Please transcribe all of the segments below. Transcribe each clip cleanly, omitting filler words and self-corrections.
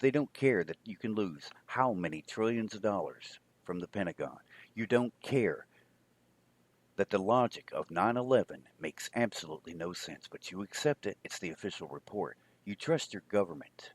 They don't care that you can lose how many trillions of dollars from the Pentagon. You don't care that the logic of 9/11 makes absolutely no sense, but you accept it. It's the official report. You trust your government.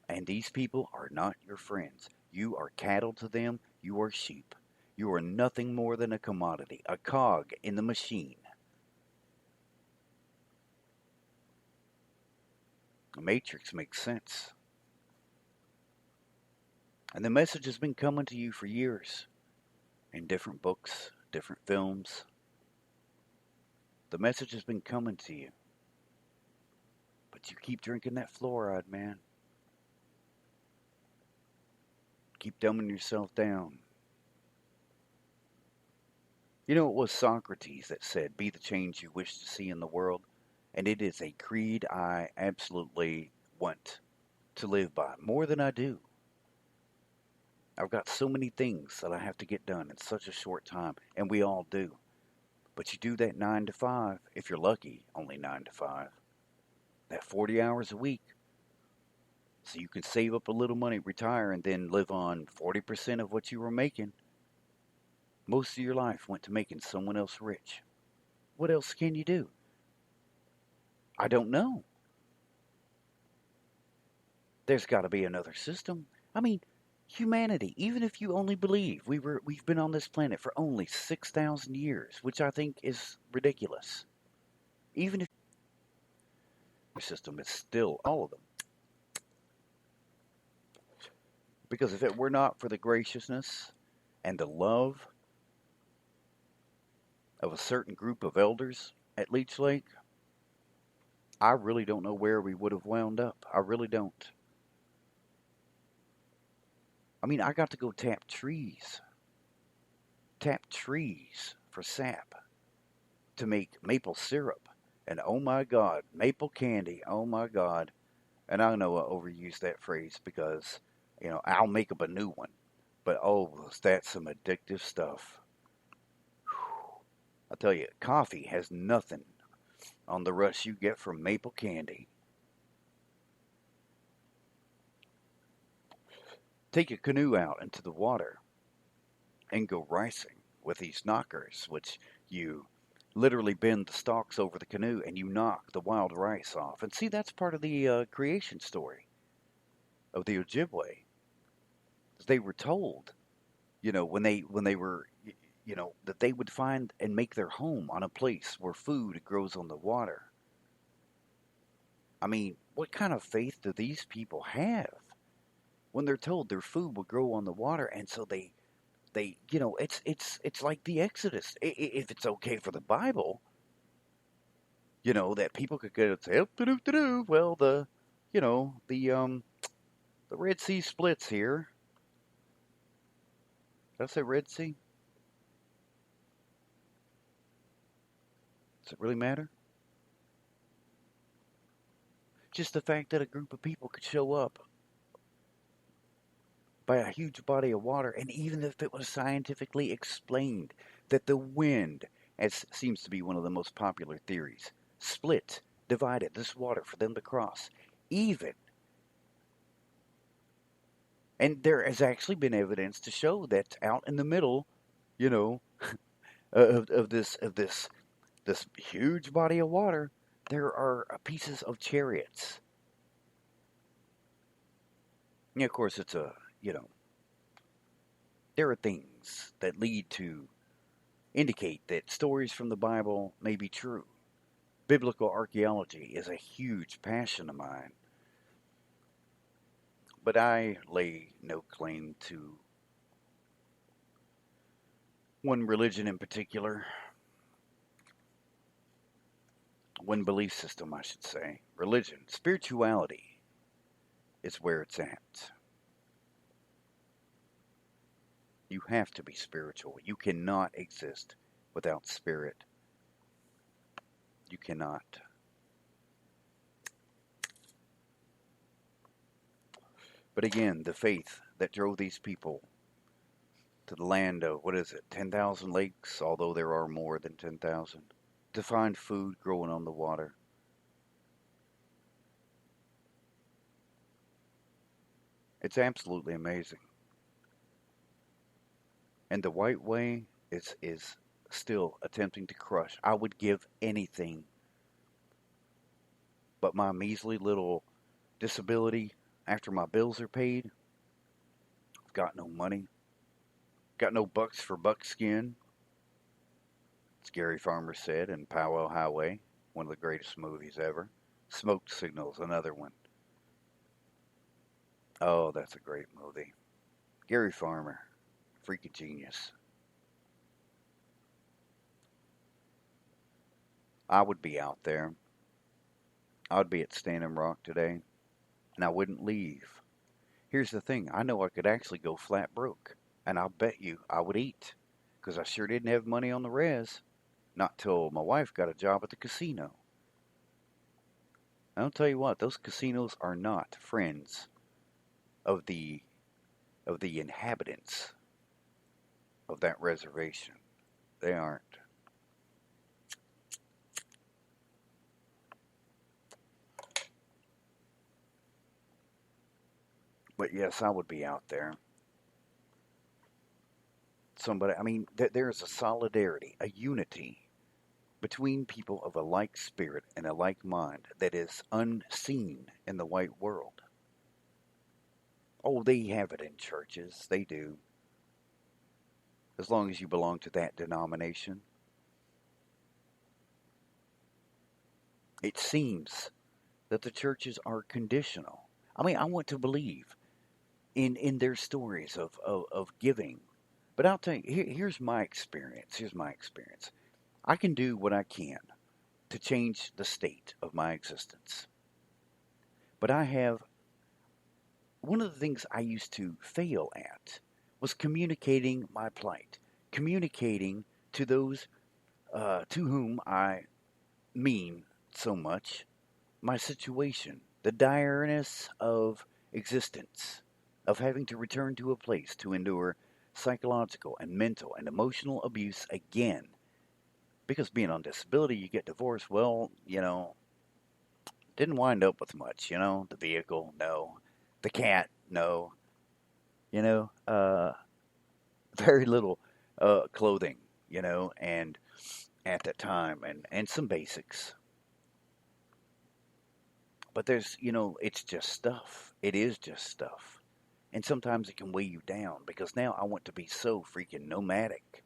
And these people are not your friends. You are cattle to them. You are sheep. You are nothing more than a commodity, a cog in the machine. The Matrix makes sense. And the message has been coming to you for years in different books, different films. The message has been coming to you. But you keep drinking that fluoride, man. Keep dumbing yourself down. You know, it was Socrates that said, "Be the change you wish to see in the world." And it is a creed I absolutely want to live by more than I do. I've got so many things that I have to get done in such a short time, and we all do. But you do that 9 to 5, if you're lucky, only 9 to 5, that 40 hours a week, so you can save up a little money, retire, and then live on 40% of what you were making. Most of your life went to making someone else rich. What else can you do? I don't know. There's got to be another system. I mean, humanity, even if you only believe we've been on this planet for only 6,000 years, which I think is ridiculous. Even if the system is still all of them. Because if it were not for the graciousness and the love of a certain group of elders at Leech Lake, I really don't know where we would have wound up. I really don't. I mean, I got to go tap trees for sap to make maple syrup. And oh my God, maple candy, oh my God. And I know I overuse that phrase because, I'll make up a new one. But oh, that's some addictive stuff. I tell you, coffee has nothing on the rush you get from maple candy. Take a canoe out into the water and go ricing with these knockers, which you literally bend the stalks over the canoe and you knock the wild rice off. And see, that's part of the creation story of the Ojibwe. They were told, when they were, that they would find and make their home on a place where food grows on the water. I mean, what kind of faith do these people have when they're told their food will grow on the water? And so it's like the Exodus. If it's okay for the Bible, that people could go and say, oh, do. Well, the Red Sea splits here. Did I say Red Sea? Does it really matter? Just the fact that a group of people could show up by a huge body of water, and even if it was scientifically explained that the wind, as seems to be one of the most popular theories, split, divided this water for them to cross, and there has actually been evidence to show that out in the middle, you know, of this huge body of water, there are pieces of chariots. Yeah, of course, there are things that lead to indicate that stories from the Bible may be true. Biblical archaeology is a huge passion of mine, but I lay no claim to one religion in particular, one belief system, I should say. Religion, spirituality is where it's at. You have to be spiritual. You cannot exist without spirit. You cannot. But again, the faith that drove these people to the land of, 10,000 lakes, although there are more than 10,000, to find food growing on the water. It's absolutely amazing. And the white way is still attempting to crush. I would give anything but my measly little disability after my bills are paid. I've got no money, got no bucks for buckskin, as Gary Farmer said in Powell Highway, one of the greatest movies ever. Smoke Signals, another one. Oh, that's a great movie. Gary Farmer, freaking genius. I would be out there. I would be at Standing Rock today, and I wouldn't leave. Here's the thing, I know I could actually go flat broke, and I'll bet you I would eat, because I sure didn't have money on the res, not till my wife got a job at the casino. I'll tell you what, those casinos are not friends of the inhabitants of that reservation. They aren't. But yes, I would be out there. Somebody, I mean, there's a solidarity, a unity between people of a like spirit and a like mind that is unseen in the white world. Oh, they have it in churches. They do. As long as you belong to that denomination. It seems that the churches are conditional. I mean, I want to believe in their stories of giving. But I'll tell you, here's my experience. Here's my experience. I can do what I can to change the state of my existence. But I have one of the things I used to fail at was communicating my plight, communicating to those to whom I mean so much my situation, the direness of existence, of having to return to a place to endure psychological and mental and emotional abuse again. Because being on disability, you get divorced. Well, didn't wind up with much. The vehicle, no. The cat, no. You know, uh, very little clothing, and at that time, and some basics. But it's just stuff. It is just stuff. And sometimes it can weigh you down because now I want to be so freaking nomadic.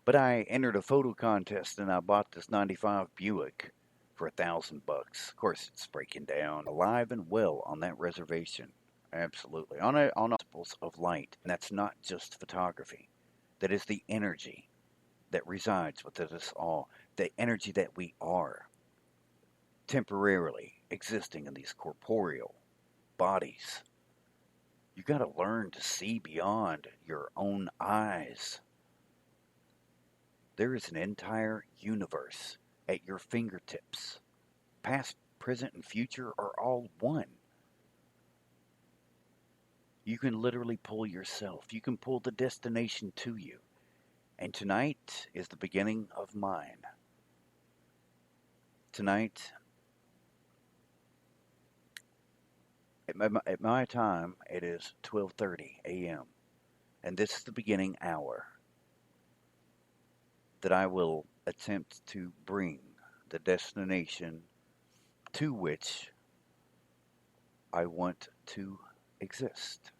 But I entered a photo contest and I bought this '95 Buick for $1,000. Of course, it's breaking down, alive and well on that reservation. Absolutely, on principles of light, and that's not just photography. That is the energy that resides within us all, the energy that we are, temporarily existing in these corporeal bodies. You got to learn to see beyond your own eyes. There is an entire universe at your fingertips. Past, present, and future are all one. You can literally pull yourself. You can pull the destination to you. And tonight is the beginning of mine. Tonight, at my time, it is 12:30 a.m. And this is the beginning hour that I will attempt to bring the destination to which I want to exist.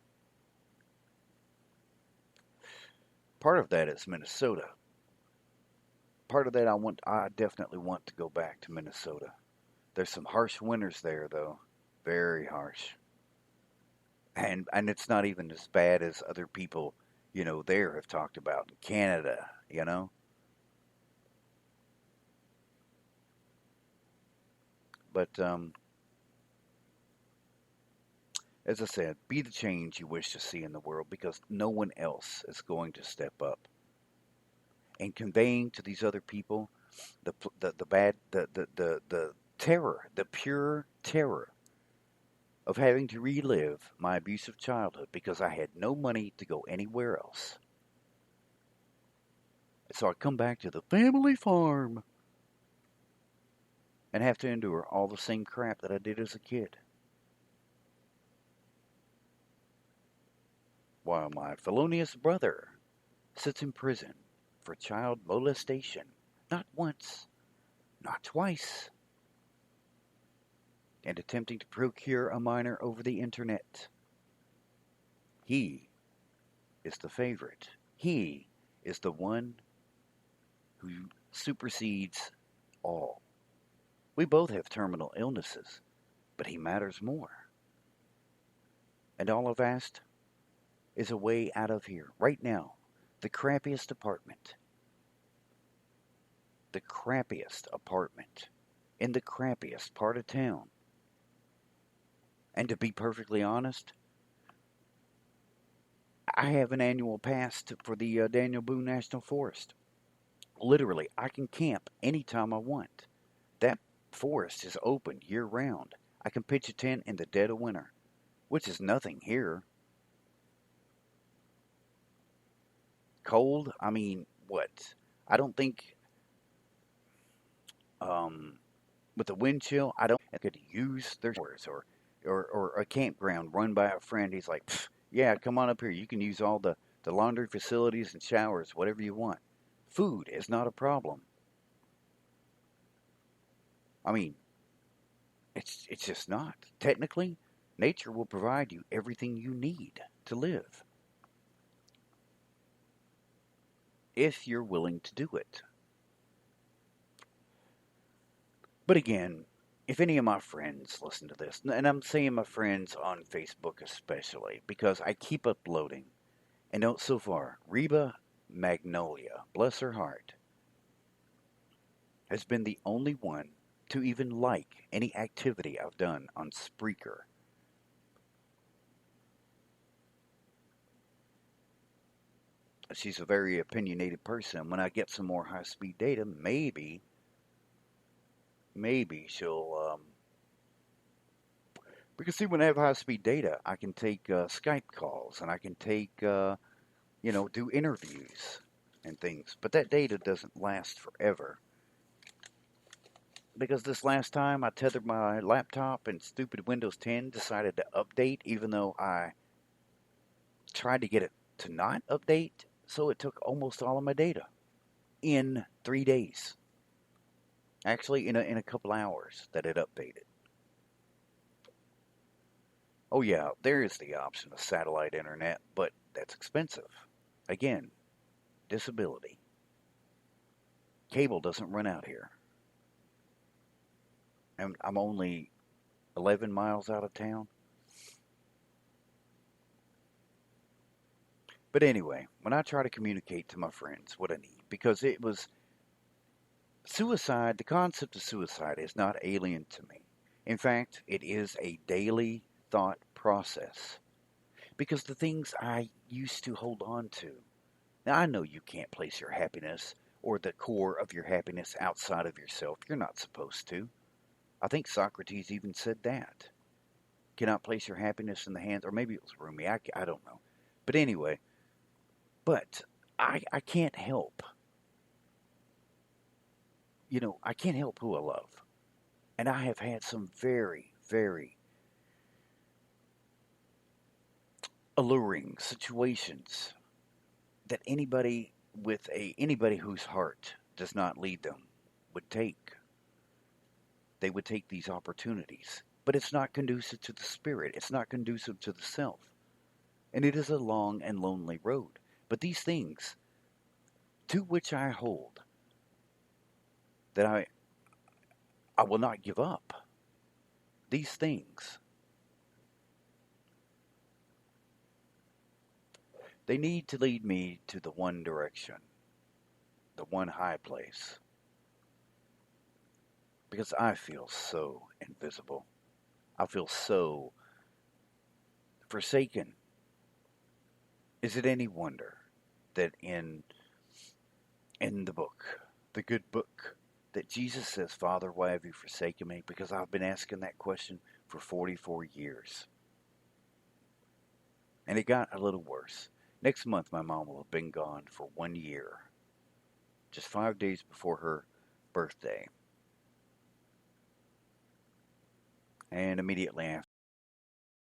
Part of that is Minnesota. Part of that I definitely want to go back to Minnesota. There's some harsh winters there though. Very harsh. And it's not even as bad as other people, there have talked about in Canada. But as I said, be the change you wish to see in the world because no one else is going to step up. And conveying to these other people the bad the terror, the pure terror of having to relive my abusive childhood because I had no money to go anywhere else. So I come back to the family farm and have to endure all the same crap that I did as a kid. while my felonious brother sits in prison for child molestation, not once, not twice, and attempting to procure a minor over the internet. He is the favorite. He is the one who supersedes all. We both have terminal illnesses, but he matters more. And all I've asked is a way out of here, right now. The crappiest apartment. The crappiest apartment in the crappiest part of town. And to be perfectly honest, I have an annual pass for the Daniel Boone National Forest. Literally, I can camp anytime I want. That forest is open year round. I can pitch a tent in the dead of winter, which is nothing here. Cold, I mean, what? I don't think, um, with the wind chill, I don't think I could use their showers or a campground run by a friend. He's like, yeah, come on up here. You can use all the laundry facilities and showers, whatever you want. Food is not a problem. I mean, it's just not. Technically, nature will provide you everything you need to live if you're willing to do it. But again, if any of my friends listen to this, and I'm saying my friends on Facebook especially, because I keep uploading, and don't so far, Reba Magnolia, bless her heart, has been the only one to even like any activity I've done on Spreaker. She's a very opinionated person. When I get some more high speed data, maybe she'll. Because see, when I have high speed data, I can take Skype calls and I can take, do interviews and things. But that data doesn't last forever. Because this last time I tethered my laptop and stupid Windows 10 decided to update, even though I tried to get it to not update. So it took almost all of my data in 3 days. Actually, in a couple hours that it updated. Oh, yeah, there is the option of satellite internet, but that's expensive. Again, disability. Cable doesn't run out here. And I'm only 11 miles out of town. But anyway, when I try to communicate to my friends what I need, because it was suicide, the concept of suicide is not alien to me. In fact, it is a daily thought process. Because the things I used to hold on to. Now, I know you can't place your happiness or the core of your happiness outside of yourself. You're not supposed to. I think Socrates even said that. Cannot place your happiness in the hands, or maybe it was Rumi. I don't know. But anyway, but I can't help. I can't help who I love. And I have had some very, very alluring situations that anybody whose heart does not lead them would take. They would take these opportunities. But it's not conducive to the spirit. It's not conducive to the self. And it is a long and lonely road. But these things, to which I hold, that I will not give up. These things, they need to lead me to the one direction, the one high place. Because I feel so invisible. I feel so forsaken. Is it any wonder that in the book, the good book, that Jesus says, Father, why have you forsaken me? Because I've been asking that question for 44 years. And it got a little worse. Next month, my mom will have been gone for 1 year. Just 5 days before her birthday. And immediately after